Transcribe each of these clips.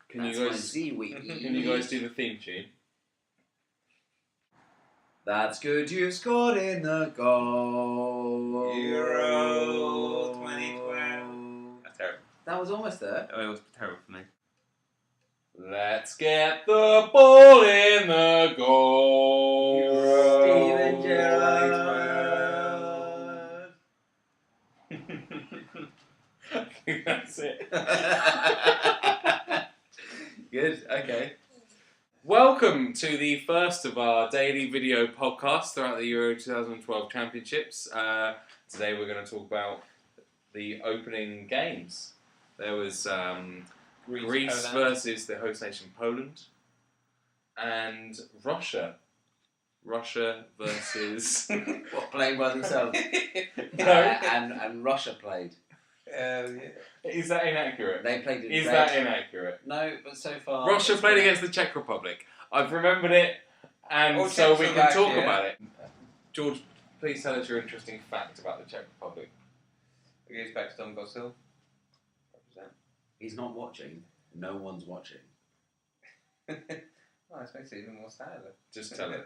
Can That's you my guys? seaweed. Can you guys do the theme tune? That's good. You've scored in the goal. Euro 2012. That's terrible. That was almost there. Oh, it was terrible for me. Let's get the ball in the goal. Steven Gerrard. I think that's it. Good. Okay. Welcome to the first of our daily video podcasts throughout the Euro 2012 Championships. Today we're going to talk about the opening games. There was Greece versus the host nation Poland, and Russia. Russia versus... What, playing by themselves? No. And Russia played. Yeah. Is that inaccurate? They played in Is red. that inaccurate? No, but so far... Russia it's played been- against the Czech Republic. I've remembered it, and Or so we can talk Czechoslovakia. about it. George, please tell us your interesting fact about the Czech Republic. It goes back to Don Gossil. Represent. He's not watching. No one's watching. Oh, this makes it even more sad. Just tell it.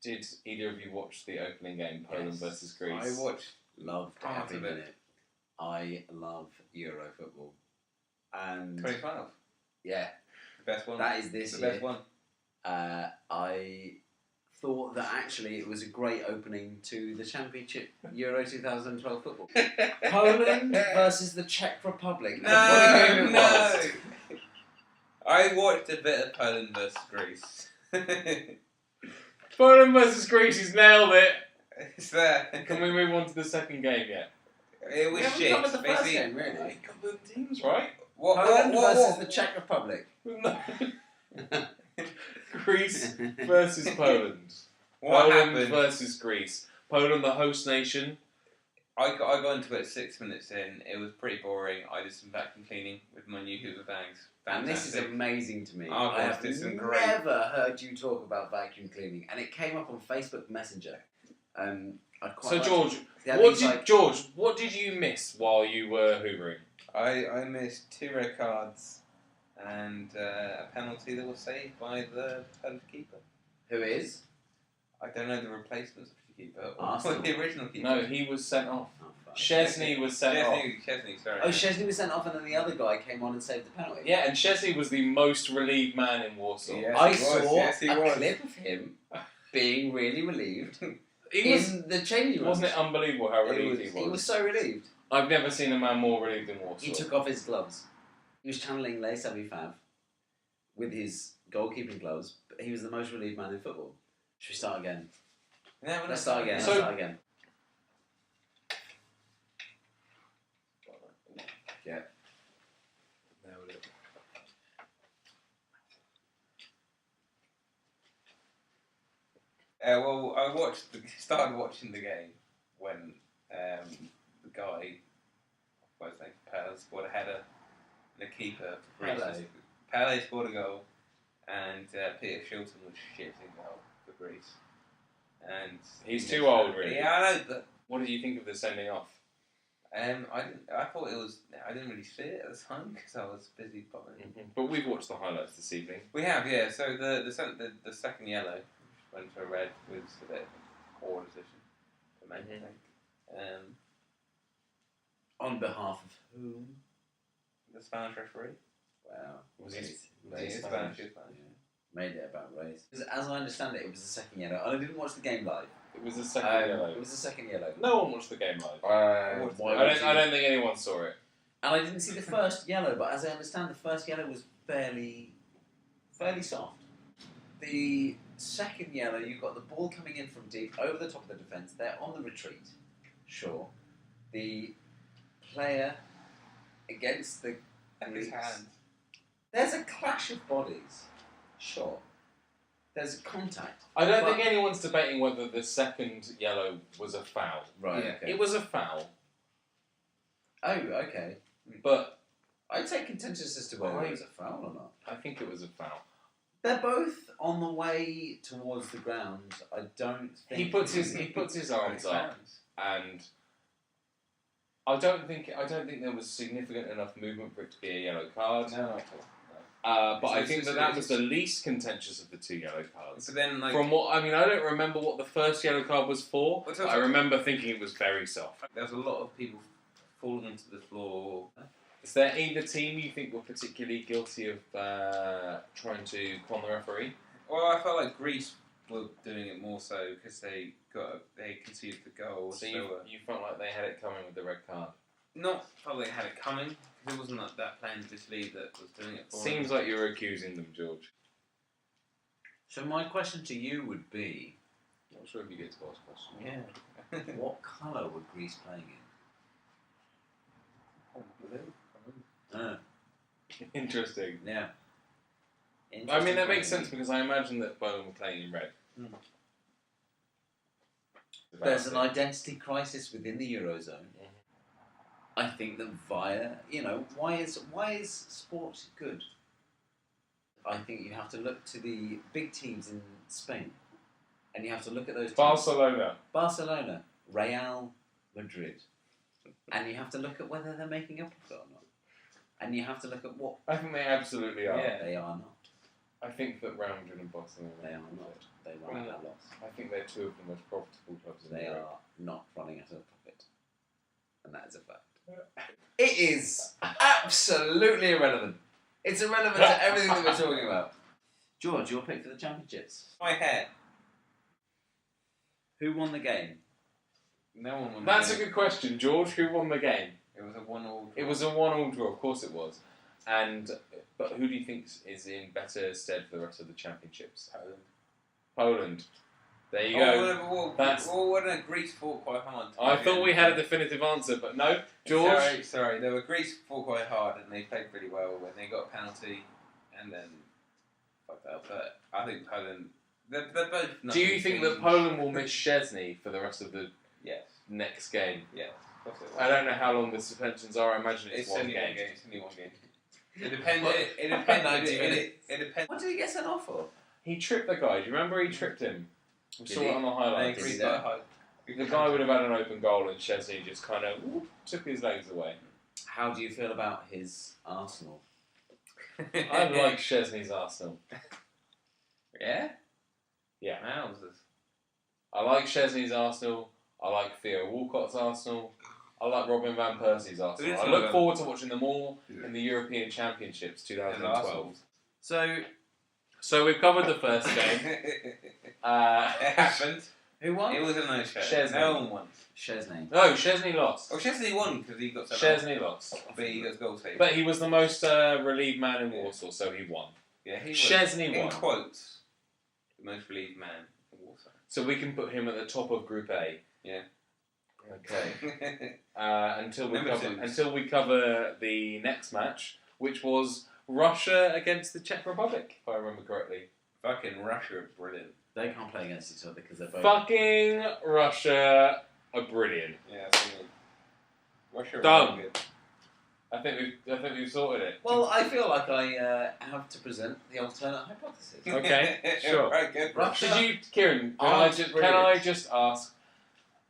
Did either of you watch the opening game, Poland Yes. versus Greece? I watched. Love Part every of it. minute. I love Euro football. And 2012. yeah, The best one. that is this the year. best one. I thought that actually it was a great opening to the Championship Euro 2012 football. Poland versus the Czech Republic. And what a game it was. I watched a bit of Poland versus Greece. Poland versus Greece, he's nailed it. It's there. Can we move on to the second game yet? It was We haven't shit. covered the first Basically, game, really. A couple of teams, right? Poland versus the Czech Republic. Greece versus Poland. What Poland happened? versus Greece. Poland, the host nation. I got into it 6 minutes in. It was pretty boring. I did some vacuum cleaning with my new Hoover bags. And this is Fantastic. amazing to me. Oh, I God, have this is great. never heard you talk about vacuum cleaning, and it came up on Facebook Messenger. I'd quite So like George, to- Yeah, what did you miss while you were hoovering? I missed 2 red cards and a penalty that was saved by the Poland keeper. who is? I don't know the replacements of the keeper or Arsenal. the original keeper. No, he was sent off. Oh, fuck. Chesney was sent off. Chesney, sorry. Oh, Chesney was sent off, and then the other guy came on and saved the penalty. Yeah, and Chesney was the most relieved man in Warsaw. Yeah. I Yes, he was. saw Yes, he a was. clip of him being really relieved He was, in the changing room. wasn't it unbelievable how relieved he He was so relieved. I've never seen a man more relieved in Warsaw. He took off his gloves. He was channeling Les Fav with his goalkeeping gloves, but he was the most relieved man in football. Should we start again? No, we're Let's start again. So- Let's start again. Yeah. Nailed it. Well, started watching the game when the guy, what's his name, Pele scored a header, and the keeper for Greece. Pele. Pele scored a goal, and Peter Shilton was shitting goal for Greece. And He's too old, really. Yeah, I know, but What did you think of the sending off? I thought it was. I didn't really see it at the time because I was busy bombing. But we've watched the highlights this evening. We have, yeah. So the second yellow went to a red was a bit of a poor decision for me, I think. On behalf of whom? The Spanish referee. Wow. Was he- Race. was he Race. Spanish? He's Spanish. Yeah. Made it about race. As I understand it, it was the second yellow. I didn't watch the game live. It was the second yellow. It was the second yellow. No one watched the game live. Why I would don't you? think anyone saw it. And I didn't see the first yellow, but as I understand, the first yellow was fairly soft. The second yellow, you've got the ball coming in from deep over the top of the defence. They're on the retreat. Sure. The player against the And his Greeks. hand. There's a clash of bodies. Sure. There's a contact. I don't But- think anyone's debating whether the second yellow was a foul. Right. Yeah. Okay. It was a foul, Oh, okay. but I'd take contentious as to whether it was a foul or not. I think it was a foul. They're both on the way towards the ground. I don't think He puts his arms up, and I don't think there was significant enough movement for it to be a yellow card. No. But So I it's think just- that was the least contentious of the 2 yellow cards. But then, like, From what I don't remember what the first yellow card was for. What's But that? I remember thinking it was very soft. there's a lot of people falling onto the floor. Is there either team you think were particularly guilty of trying to con the referee? Well, I felt like Greece were doing it more so because they conceded the goal. So you felt like they had it coming with the red card. Not felt like they had it coming because it wasn't like that player in Italy that was doing it for Seems them. like you're accusing them, George. So my question to you would be, Not sure if you get to ask questions. what colour were Greece playing in? Interesting. Yeah. I mean, that makes Interesting sense because I imagine that Poland were playing in red. Mm. There's an identity crisis within the Eurozone. I think that why is sport good? I think you have to look to the big teams in Spain, and you have to look at those teams. Barcelona, Real Madrid, and you have to look at whether they're making a profit or not, and you have to look at what I think they absolutely are. Yeah. they are not. I think that Real Madrid and Barcelona They are not. They run at a loss. I think they're two of the most profitable clubs in They Europe. are not running at a profit, and that is a fact. It is absolutely irrelevant. It's irrelevant to everything that we're talking about. George, your pick for the championships. My hair. Who won the game? No one won. That's the a game. good question, George. Who won the game? It was a 1-1. It was a 1-1 draw, of course it was. But who do you think is in better stead for the rest of the championships? Poland. There you go. That's- Greece fought quite hard. I thought we had a definitive answer, but no. George? Sorry. They were Greece fought quite hard and they played pretty well when they got a penalty and then fucked up. But I think Poland. They're both. Do you think that nothing Poland will miss Szczesny for the rest of the Yes. next game? Yes. I don't know how long the suspensions are. I imagine it's one only game. one game. It's only one game. It depends. What? It depends. 90 minutes. It depends. What did he get sent off for? He tripped the guy. Do you remember he tripped him? We Did saw he? it on the They highlights. agreed Did quite that? hard. The guy would have had an open goal and Szczesny just kind of took his legs away. How do you feel about his Arsenal? I like Szczesny's Arsenal. Yeah. Yeah. Wowzers. I like Szczesny's Arsenal. I like Theo Walcott's Arsenal. I like Robin Van Persie's Arsenal. Who's I one look of them? forward to watching them all in the European Championships 2012. So we've covered the first game. It happened. Who won? It was a no-show. Szczesny. No one won. Szczesny. No, Szczesny lost. Oh, Szczesny won because he got sent off. Szczesny lost. But he got goal saved. But he was the most relieved man in Yeah. Warsaw, so he won. Yeah, he was. Szczesny In won. quotes, the most relieved man in Warsaw. So we can put him at the top of Group A. Yeah. Okay. Until we Number cover the next match, which was Russia against the Czech Republic, if I remember correctly. Fucking Russia are brilliant. They can't play against each other because they're both. Fucking Russia are brilliant. Yeah, I mean, Russia are Done. really good. I think we've sorted it. Well, I feel like I have to present the alternate hypothesis. Okay, sure. Right, go for it. Russia- Did you, Kieran? Can Aren't I brilliant. just ask,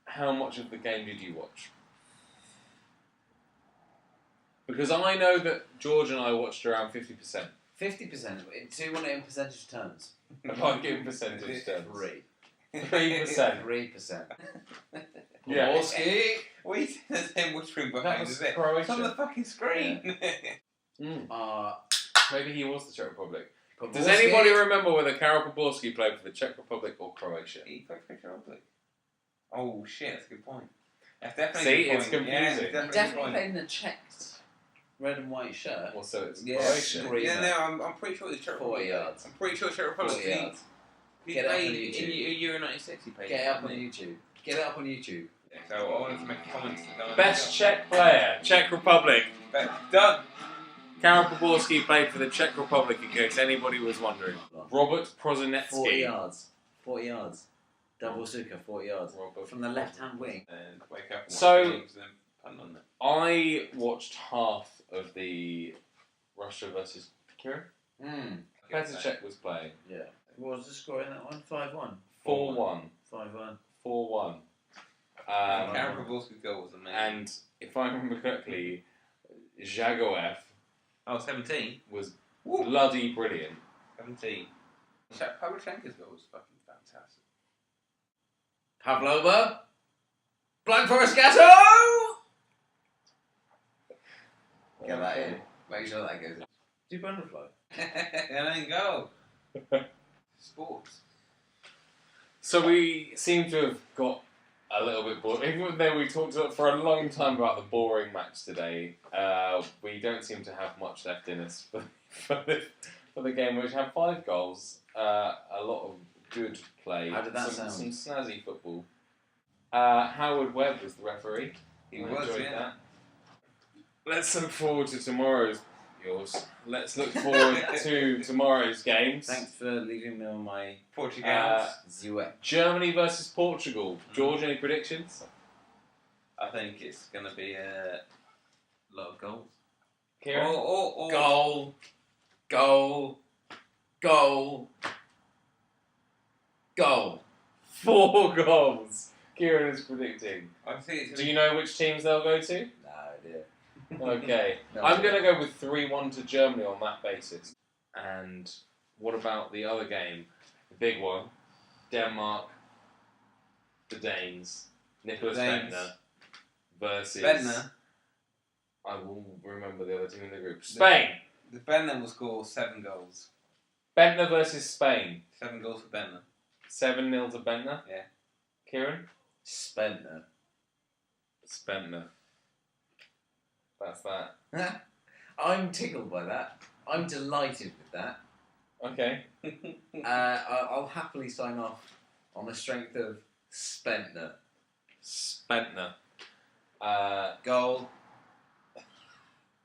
how much of the game did you watch? Because I know that George and I watched around 50%. 50%. Do you want it in percentage terms? If I give percentage terms. 3%. 3%. 3%. Yeah. Borski. We see the same whispering That behind, was is it? It's on the Croatia. fucking screen. Maybe he was the Czech Republic. Borski. Does anybody remember whether Karol Poborski played for the Czech Republic or Croatia? He played for Czech Republic. Oh shit, that's a good point. That's definitely See, a good it's point. Yeah, confusing. He definitely a good definitely point. played in a checked red and white shirt. Also, it's Yeah. Croatia. Great. Yeah, no, I'm pretty sure the Czech 40 Republic. yards. I'm pretty sure Czech Republic. 40 yards. He Get it up played on in YouTube. Euro '96. He played. Get it up on didn't he? YouTube. Get it up on YouTube. Yeah, so I wanted to make a comment. Best Czech player, Czech Republic. Done. Karol Poborski played for the Czech Republic, in case anybody was wondering. Robert 40 Prozinecki. yards. 40 yards. Double Zuka, 40 yards. Robert. From the left-hand wing. And wake up and So- watch games and then punt on it. I watched half of the Russia versus Kieran. Petr Cech was playing. Yeah. What was the score in that one? 5-1. 4-1. 5-1. 4-1. Karol Poborski's goal was amazing. And if I remember correctly, Zagoev Oh, 17. was Woo. bloody brilliant. 17. Pavlyuchenko's goal was fucking fantastic. Pavlova. Black Forest Gatto! Get that in. Make sure that goes in. Do butterfly. And then go. Sports. So we seem to have got a little bit bored. Even though we talked for a long time about the boring match today, we don't seem to have much left in us for the game, which had 5 goals, a lot of good play, How did that some sound? snazzy football. Howard Webb was the referee. He I was, enjoyed yeah. that. Let's look forward to tomorrow's. Let's look forward to tomorrow's games. Thanks for leaving me on my Portugal. Zue. Germany versus Portugal. George, any predictions? I think it's going to be a lot of goals. Kieran? Or Goal. Goal. Goal. Goal. 4 goals. Kieran is predicting. I think it's Do you know which teams they'll go to? No idea. Okay. No I'm idea. going to go with 3-1 to Germany on that basis. And what about the other game? The big one. Denmark, the Danes, Nicholas Danes. Bentner versus... Bentner. I will remember the other team in the group. Spain! The Bentner will score 7 goals. Bentner versus Spain. 7 goals for Bentner. 7-0 to Bentner? Yeah. Kieran? Spentner. Spentner. That's that. I'm tickled by that. I'm delighted with that. Okay. I'll happily sign off on the strength of Spentner. Spentner. Goal.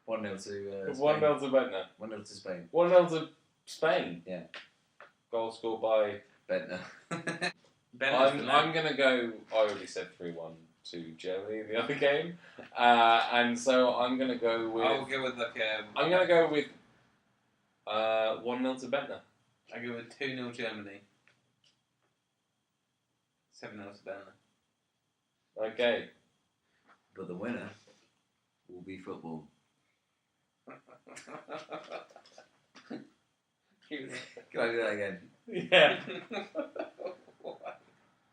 1-0 to Spain. 1-0 to Bentner. 1-0 to Spain. 1-0 to Spain. Yeah. Goal scored by... Bentner. I'm going to go... I already said 3-1 to Germany in the other game. And so I'm going to go with... I'll go with like I'm going to go with 1-0 to Bentner. I go with 2-0 Germany. 7-0 to Bentner. Okay. But the winner will be football. Can I do that again? Yeah.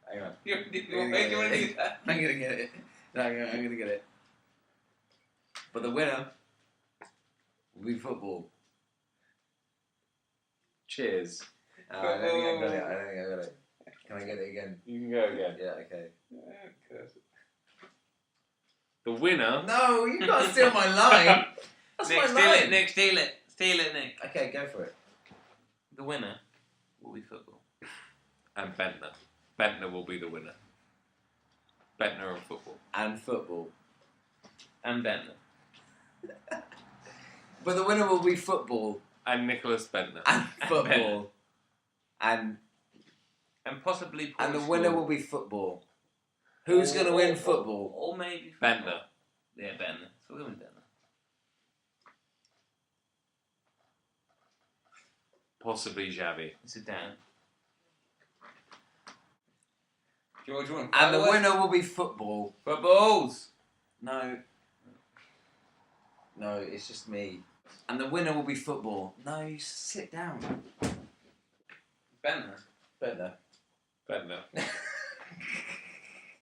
Hang on. You want to do that? I'm gonna get it. No, I'm gonna get it. But the winner will be football. Cheers. I don't think I got it. Can I get it again? You can go again. Yeah, okay. The winner... No, you can't steal my line. That's Nick, my steal line. it, Nick, steal it. Steal it, Nick. Okay, go for it. The winner will be football. And Bentner. Bentner will be the winner. Bentner and football. And football. And Bentner. But the winner will be football. And Nicholas Bentner. And football. And possibly and the Portugal. winner will be football. Who's going to win football? Or maybe Bentner. Yeah, Bentner. So we're going Bentner. Possibly Xavi. It's a Dan. George, and the winner will be football. Footballs. No. No, it's just me. And the winner will be football. No, you sit down. Bentner. Better. Bentner.